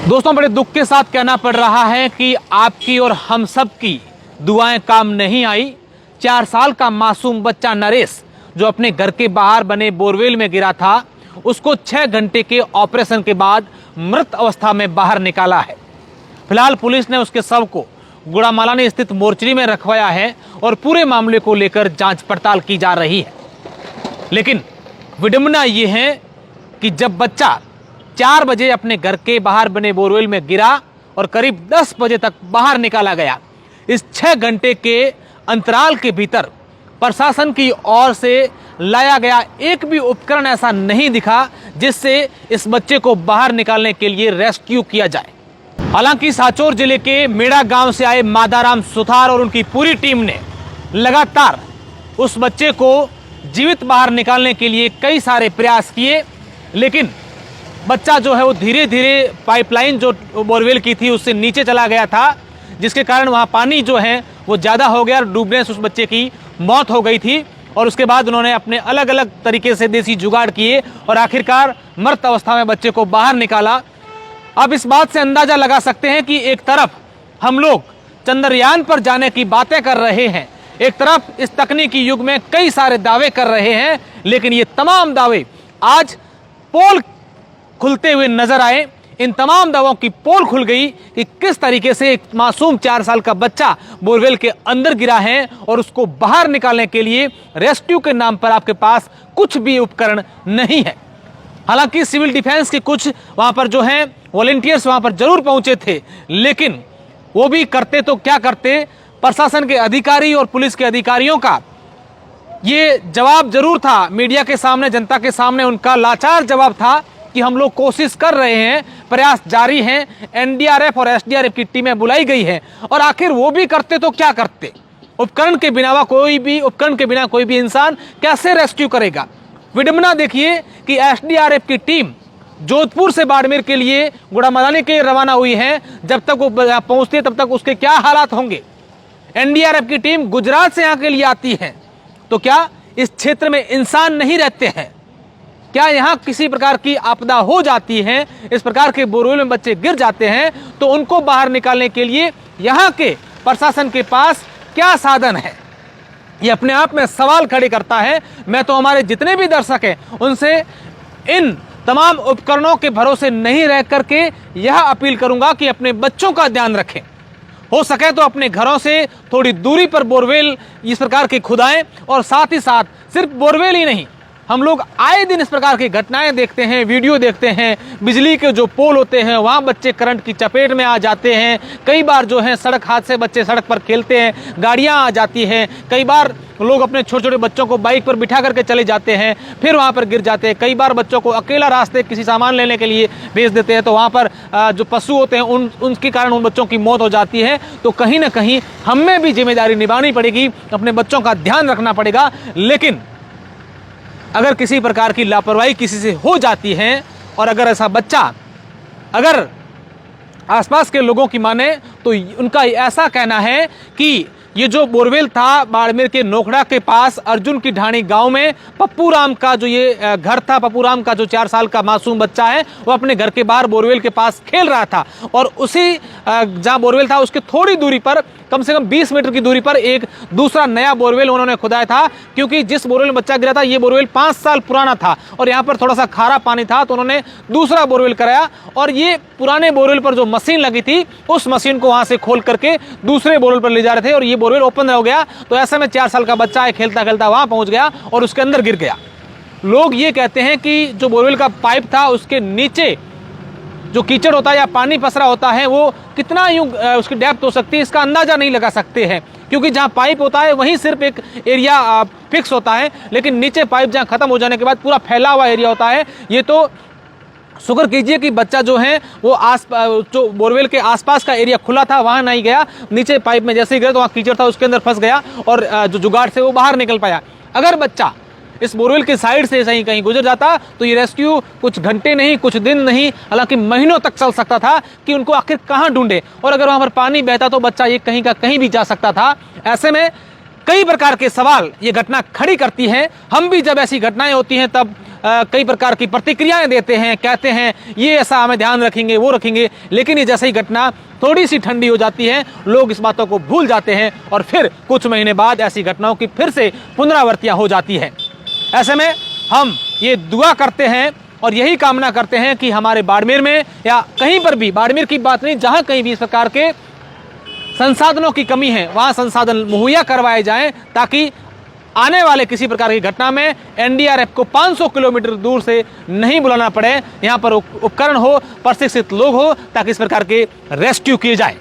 दोस्तों, बड़े दुख के साथ कहना पड़ रहा है कि आपकी और हम सब की दुआएं काम नहीं आई। 4 साल का मासूम बच्चा नरेश जो अपने घर के बाहर बने बोरवेल में गिरा था, उसको 6 घंटे के ऑपरेशन के बाद मृत अवस्था में बाहर निकाला है। फिलहाल पुलिस ने उसके शव को गुड़ामालानी स्थित मोर्चरी में रखवाया है और पूरे मामले को लेकर जांच पड़ताल की जा रही है। लेकिन विडंबना ये है कि जब बच्चा 4 बजे अपने घर के बाहर बने बोरवेल में गिरा और करीब 10 बजे तक बाहर निकाला गया, इस 6 घंटे के अंतराल के भीतर प्रशासन की ओर से लाया गया एक भी उपकरण ऐसा नहीं दिखा जिससे इस बच्चे को बाहर निकालने के लिए रेस्क्यू किया जाए। हालांकि सांचौर जिले के मेड़ा गांव से आए मादाराम सुथार और उनकी पूरी टीम ने लगातार उस बच्चे को जीवित बाहर निकालने के लिए कई सारे प्रयास किए, लेकिन बच्चा जो है वो धीरे धीरे पाइपलाइन जो बोरवेल की थी उससे नीचे चला गया था, जिसके कारण वहाँ पानी जो है वो ज़्यादा हो गया और डूबने से उस बच्चे की मौत हो गई थी। और उसके बाद उन्होंने अपने अलग अलग तरीके से देसी जुगाड़ किए और आखिरकार मृत अवस्था में बच्चे को बाहर निकाला। अब इस बात से अंदाज़ा लगा सकते हैं कि एक तरफ हम लोग चंद्रयान पर जाने की बातें कर रहे हैं, एक तरफ इस तकनीकी युग में कई सारे दावे कर रहे हैं, लेकिन ये तमाम दावे आज पोल खुलते हुए नजर आए। इन तमाम दावों की पोल खुल गई कि किस तरीके से एक मासूम 4 साल का बच्चा बोरवेल के अंदर गिरा है और उसको बाहर निकालने के लिए रेस्क्यू के नाम पर आपके पास कुछ भी उपकरण नहीं है। हालांकि सिविल डिफेंस के कुछ वहां पर जो हैं वॉलंटियर्स वहां पर जरूर पहुंचे थे, लेकिन वो भी करते तो क्या करते, प्रशासन के अधिकारी और पुलिस के अधिकारियों का ये जवाब जरूर था मीडिया के सामने, जनता के सामने उनका लाचार जवाब था कि हम लोग कोशिश कर रहे हैं, प्रयास जारी हैं, एनडीआरएफ और एसडीआरएफ की टीमें बुलाई गई हैं। और आखिर वो भी करते तो क्या करते, उपकरण के बिना कोई भी इंसान कैसे रेस्क्यू करेगा। विडंबना देखिए कि एसडीआरएफ की टीम जोधपुर से बाड़मेर के लिए गुड़ामालानी के लिए रवाना हुई है, जब तक वो पहुंचती है तब तक उसके क्या हालात होंगे। एनडीआरएफ की टीम गुजरात से यहाँ के लिए आती है, तो क्या इस क्षेत्र में इंसान नहीं रहते हैं? क्या यहाँ किसी प्रकार की आपदा हो जाती है, इस प्रकार के बोरवेल में बच्चे गिर जाते हैं, तो उनको बाहर निकालने के लिए यहाँ के प्रशासन के पास क्या साधन है? ये अपने आप में सवाल खड़े करता है। मैं तो हमारे जितने भी दर्शक हैं उनसे इन तमाम उपकरणों के भरोसे नहीं रह करके यह अपील करूंगा कि अपने बच्चों का ध्यान रखें। हो सके तो अपने घरों से थोड़ी दूरी पर बोरवेल इस प्रकार के खुदाएं, और साथ ही साथ सिर्फ बोरवेल ही नहीं, हम लोग आए दिन इस प्रकार की घटनाएं देखते हैं, वीडियो देखते हैं। बिजली के जो पोल होते हैं वहाँ बच्चे करंट की चपेट में आ जाते हैं। कई बार जो है सड़क हादसे, बच्चे सड़क पर खेलते हैं, गाड़ियाँ आ जाती हैं। कई बार लोग अपने छोटे छोटे बच्चों को बाइक पर बिठा करके चले जाते हैं, फिर वहाँ पर गिर जाते हैं। कई बार बच्चों को अकेला रास्ते किसी सामान लेने के लिए भेज देते हैं, तो वहाँ पर जो पशु होते हैं उनके कारण उन बच्चों की मौत हो जाती है। तो कहीं ना कहीं हमें भी जिम्मेदारी निभानी पड़ेगी, अपने बच्चों का ध्यान रखना पड़ेगा। लेकिन अगर किसी प्रकार की लापरवाही किसी से हो जाती है और अगर ऐसा बच्चा अगर आसपास के लोगों की माने, तो उनका ऐसा कहना है कि ये जो बोरवेल था बाड़मेर के नोखड़ा के पास अर्जुन की ढाणी गांव में पप्पू राम का जो ये घर था, पप्पू राम का जो 4 साल का मासूम बच्चा है, वो अपने घर के बाहर बोरवेल के पास खेल रहा था। और उसी जहां बोरवेल था उसके थोड़ी दूरी पर, कम से कम 20 मीटर की दूरी पर एक दूसरा नया बोरवेल उन्होंने खुदाया था, क्योंकि जिस बोरवेल में बच्चा गिरा था ये बोरवेल 5 साल पुराना था और यहाँ पर थोड़ा सा खारा पानी था, तो उन्होंने दूसरा बोरवेल कराया। और ये पुराने बोरवेल पर जो मशीन लगी थी उस मशीन को वहां से खोल करके दूसरे बोरवेल पर ले जा रहे थे और ये बोरवेल ओपन हो गया। तो ऐसे में 4 साल का बच्चा है, खेलता खेलता वहां पहुंच गया और उसके अंदर गिर गया। लोग ये कहते हैं कि जो बोरवेल का पाइप था उसके नीचे जो कीचड़ होता है या पानी पसरा होता है वो कितना यूं उसकी डेप्थ हो सकती है, इसका अंदाजा नहीं लगा सकते हैं, क्योंकि जहां पाइप होता है वहीं सिर्फ एक एरिया फिक्स होता है, लेकिन नीचे पाइप जहां खत्म हो जाने के बाद पूरा फैला हुआ एरिया होता है। ये तो शुक्र कीजिए कि बच्चा जो है वो जो बोरवेल के आसपास का एरिया खुला था वहां नहीं गया, नीचे पाइप में जैसे ही गया तो वहां कीचड़ था उसके अंदर फंस गया और जो जुगाड़ से वो बाहर निकल पाया। अगर बच्चा इस बोरवेल के साइड से सही कहीं गुजर जाता तो ये रेस्क्यू कुछ घंटे नहीं, कुछ दिन नहीं, हालांकि महीनों तक चल सकता था कि उनको आखिर कहां ढूंढे। और अगर वहां पर पानी बहता तो बच्चा ये कहीं का कहीं भी जा सकता था। ऐसे में कई प्रकार के सवाल ये घटना खड़ी करती है। हम भी जब ऐसी घटनाएं होती हैं तब कई प्रकार की प्रतिक्रियाएं देते हैं, कहते हैं ये ऐसा हमें ध्यान रखेंगे, वो रखेंगे, लेकिन ये जैसे ही घटना थोड़ी सी ठंडी हो जाती है, लोग इस बातों को भूल जाते हैं और फिर कुछ महीने बाद ऐसी घटनाओं की फिर से पुनरावृत्तियां हो जाती है। ऐसे में हम ये दुआ करते हैं और यही कामना करते हैं कि हमारे बाड़मेर में या कहीं पर भी, बाड़मेर की बात नहीं, जहां कहीं भी इस प्रकार के संसाधनों की कमी है वहां संसाधन मुहैया करवाए जाएं, ताकि आने वाले किसी प्रकार की घटना में एनडीआरएफ को 500 किलोमीटर दूर से नहीं बुलाना पड़े, यहां पर उपकरण हो, प्रशिक्षित लोग हो, ताकि इस प्रकार के रेस्क्यू किए जाए।